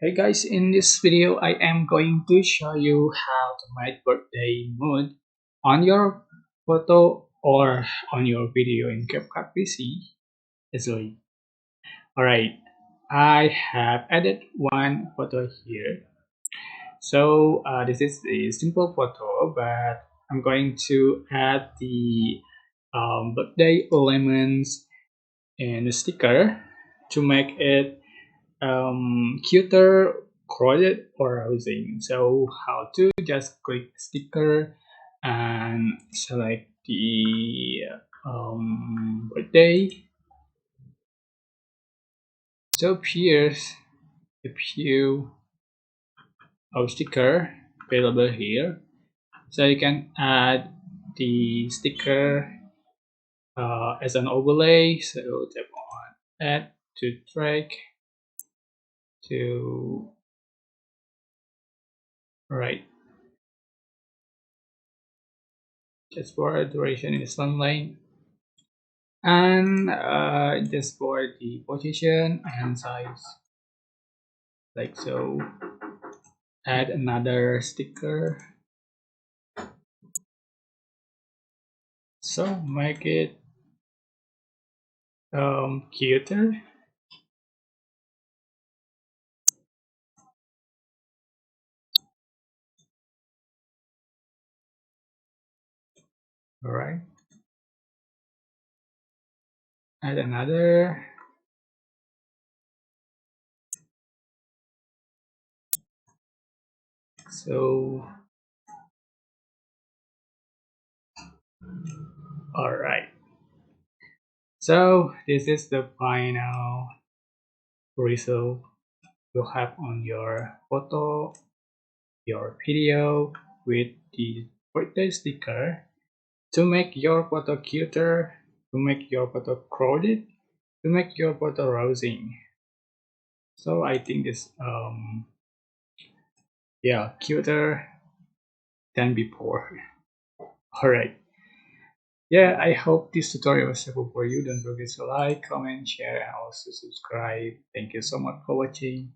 Hey guys, in this video I am going to show you how to make birthday mood on your photo or on your video in CapCut PC easily. Alright, I have added one photo here. So this is a simple photo, but I'm going to add the birthday elements and the sticker to make it cuter, crowded, or housing. So how to just click sticker and select the birthday. So appears a few of sticker available here. So you can add the sticker as an overlay. So tap on add to track to right. Just for duration in the line and just for the position and size like so. Add another sticker, so make it cuter. All right, add another. So all right, so this is the final result you have on your photo, your video with the birthday sticker. To make your photo cuter, to make your photo crowded, to make your photo rousing. So I think this yeah, cuter than before. All right, yeah, I hope this tutorial was helpful for you. Don't forget to like, comment, share, and also subscribe. Thank you so much for watching.